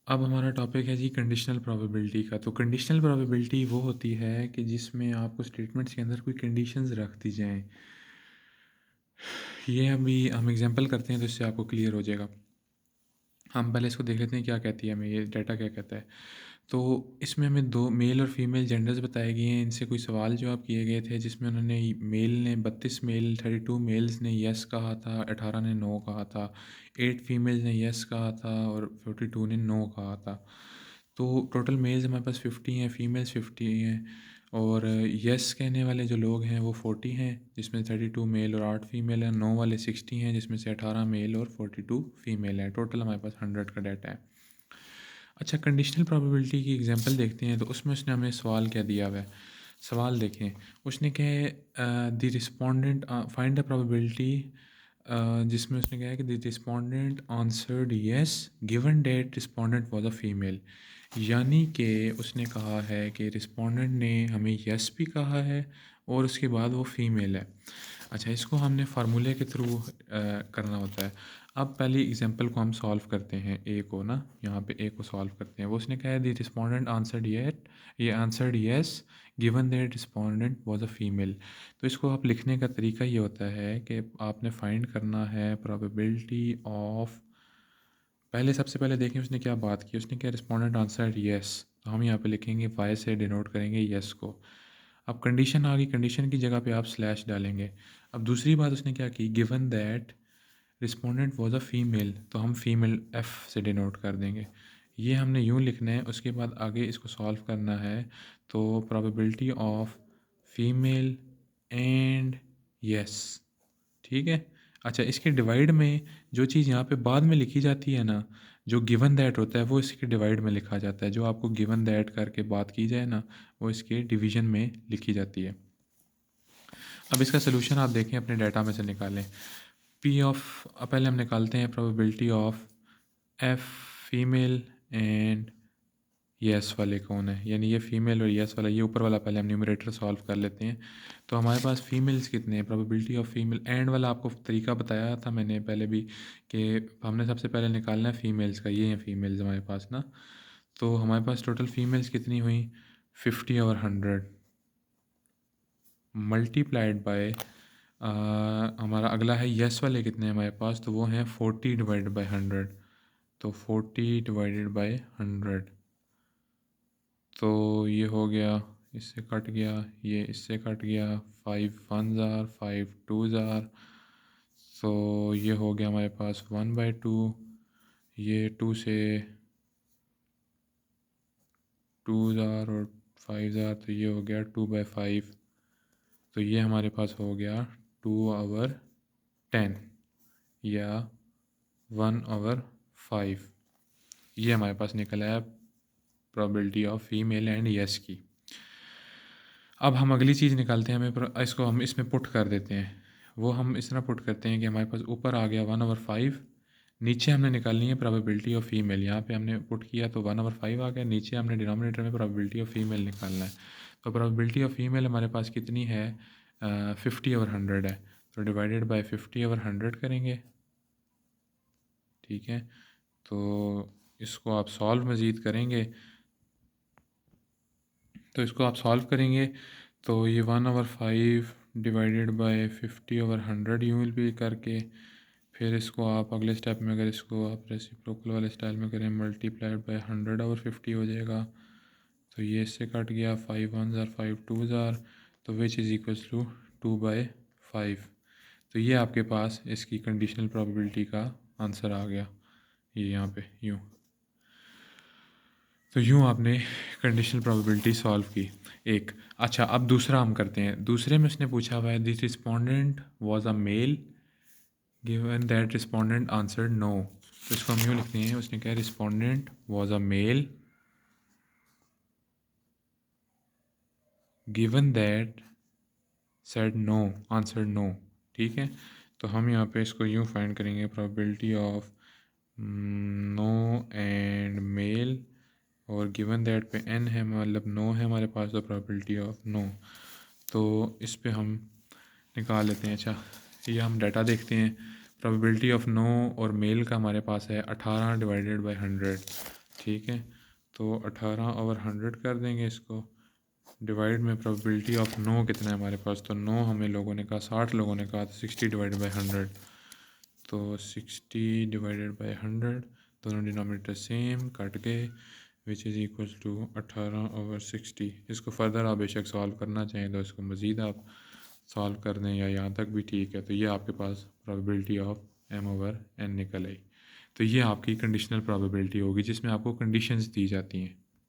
अब हमारा टॉपिक है जी कंडीशनल प्रोबेबिलिटी का। तो कंडीशनल प्रोबेबिलिटी वो होती है कि जिसमें आपको स्टेटमेंट्स के अंदर कोई कंडीशंस रख दी जाएँ। ये अभी हम एग्ज़ाम्पल करते हैं तो इससे आपको क्लियर हो जाएगा। हम पहले इसको देख लेते हैं क्या कहती है हमें ये डाटा क्या कहता है। तो इसमें हमें 2 मेल और फीमेल जेंडर्स बताए गए हैं। इनसे कोई सवाल जवाब किए गए थे जिसमें उन्होंने मेल ने 32 मेल 32 मेल्स ने येस कहा था, 18 ने नो कहा था, 8 फीमेल्स ने येस कहा था और 42 ने नो कहा था। तो टोटल मेल्स हमारे पास 50 हैं, फीमेल्स 50 हैं और येस कहने वाले जो लोग हैं वो 40 हैं जिसमें 32 मेल और 8 फीमेल हैं। नो वाले 60 हैं जिसमें से 18 मेल और 42 फीमेल हैं। टोटल हमारे पास 100 का डाटा है। अच्छा, कंडीशनल प्रोबेबिलिटी की एग्जांपल देखते हैं तो उसमें उसने हमें सवाल क्या दिया हुआ है। सवाल देखें, उसने क्या है the respondent find the probability, जिसमें उसने कहा है कि the respondent answered yes given that respondent was a female. यानी कि उसने कहा है कि रिस्पोंडेंट ने हमें येस भी कहा है और उसके बाद वो फीमेल है। अच्छा, इसको हमने फार्मूले के थ्रू करना होता है। अब पहली एग्जांपल को हम सॉल्व करते हैं, ए को ना, यहाँ पे ए को सॉल्व करते हैं। वो उसने कहा है द रिस्पोंडेंट आंसर्ड ये answered yes given that respondent was a female. तो इसको आप लिखने का तरीका ये होता है कि आपने फाइंड करना है प्रोबेबिलिटी ऑफ, पहले सबसे पहले देखें उसने क्या बात की। उसने क्या रिस्पोंडेंट आंसर्ड येस, तो हम यहाँ पे लिखेंगे वाई से डिनोट करेंगे येस को। अब कंडीशन आ गई, कंडीशन की जगह पे आप स्लैश डालेंगे। अब दूसरी बात उसने क्या की, given that respondent was a female, तो हम फीमेल एफ से डिनोट कर देंगे। ये हमने यूँ लिखना है। उसके बाद आगे इसको सॉल्व करना है। तो probability of female and yes, ठीक है। अच्छा, इसके डिवाइड में जो चीज़ यहाँ पे बाद में लिखी जाती है ना, जो गिवन दैट होता है वो इसके डिवाइड में लिखा जाता है। जो आपको गिवन दैट करके बात की जाए ना, वो इसके डिवीजन में लिखी जाती है। अब इसका सोल्यूशन आप देखें, अपने डाटा में से निकालें। पी ऑफ, पहले हम निकालते हैं probability of F female and yes वाले कौन है, यानी ये फीमेल और येस वाला, ये ऊपर वाला पहले हम न्यूमरेटर सॉल्व कर लेते हैं। तो हमारे पास फीमेल्स कितने हैं, प्रोबेबिलिटी ऑफ फीमेल एंड वाला आपको तरीका बताया था मैंने पहले भी कि हमने सबसे पहले निकालना है फीमेल्स का। ये हैं फीमेल्स हमारे पास ना। तो हमारे पास टोटल फीमेल्स कितनी हुई, 50 और 100 मल्टीप्लाइड बाय हमारा अगला है येस वाले कितने हैं हमारे पास, तो वो हैं 40 डिवाइडेड बाय 100। तो 40 डिवाइडेड बाय 100, तो ये हो गया, इससे कट गया, ये इससे कट गया, 5 वन ज़ार 5 टू ज़ार, तो ये हो गया हमारे पास 1/2। ये 2 से 2 ज़ार और 5 ज़ार, तो ये हो गया 2/5। तो ये हमारे पास हो गया 2/10 या 1/5। ये हमारे पास निकला है probability of female and yes की। अब हम अगली चीज़ निकालते हैं, इसको हम इसमें पुट कर देते हैं। वो हम इस तरह पुट करते हैं कि हमारे पास ऊपर आ गया 1/5, नीचे हमने निकालनी है प्रोबेबिलिटी ऑफ फीमेल। यहाँ पे हमने पुट किया तो 1/5 आ गया, नीचे हमने डिनोमिनेटर में प्रोबेबिलिटी ऑफ फीमेल निकालना है। तो प्रोबेबिलिटी ऑफ फीमेल हमारे पास कितनी है, 50/100 है। तो डिवाइडेड बाय 50/100 करेंगे, ठीक है। तो इसको आप सॉल्व मज़ीद करेंगे, तो इसको आप सॉल्व करेंगे तो ये 1/5 डिवाइडेड बाय 50/100 यूँ विल बी करके, फिर इसको आप अगले स्टेप में अगर इसको आप रेसिप्रोकल वाले स्टाइल में करें, मल्टीप्लाइड बाय 100/50 हो जाएगा। तो ये इससे कट गया, 5 वन ज़ार 5 टू ज़ार, तो विच इज़ इक्वल्स टू 2/5। तो ये आपके पास इसकी कंडीशनल प्रोबेबिलिटी का आंसर आ गया, ये यहाँ पे यूँ। तो यूँ आपने कंडीशनल प्रोबेबिलिटी सॉल्व की एक। अच्छा, अब दूसरा हम करते हैं। दूसरे में उसने पूछा हुआ है this respondent was a male given that respondent answered no. तो इसको हम यूँ लिखते हैं, उसने कहा respondent was a male given that said no answered no, ठीक है। तो हम यहाँ पे इसको यूँ फाइंड करेंगे probability of no and male, और गिवन दैट पे n है, मतलब नो है हमारे पास, तो प्रोबेबिलिटी ऑफ नो। तो इस पे हम निकाल लेते हैं। अच्छा, ये हम डाटा देखते हैं। प्रोबेबिलिटी ऑफ नो और मेल का हमारे पास है 18 डिवाइडेड बाय 100, ठीक है। तो 18/100 कर देंगे इसको, डिवाइड में प्रोबेबिलिटी ऑफ नो कितना है हमारे पास, तो नो हमें लोगों ने कहा, 60 लोगों ने कहा, तो 60/100, तो 60/100, दोनों डिनोमिनेटर सेम कट गए, विच इज़ इक्वल टू 18/60। इसको फर्दर आप बेशक सॉल्व करना चाहें तो इसको मज़ीद आप सॉल्व कर दें या यहाँ तक भी ठीक है। तो ये आपके पास प्रोबेबिलिटी ऑफ m/n निकल आई। तो ये आपकी कंडीशनल प्रोबेबिलिटी होगी जिसमें आपको कंडीशंस दी जाती हैं।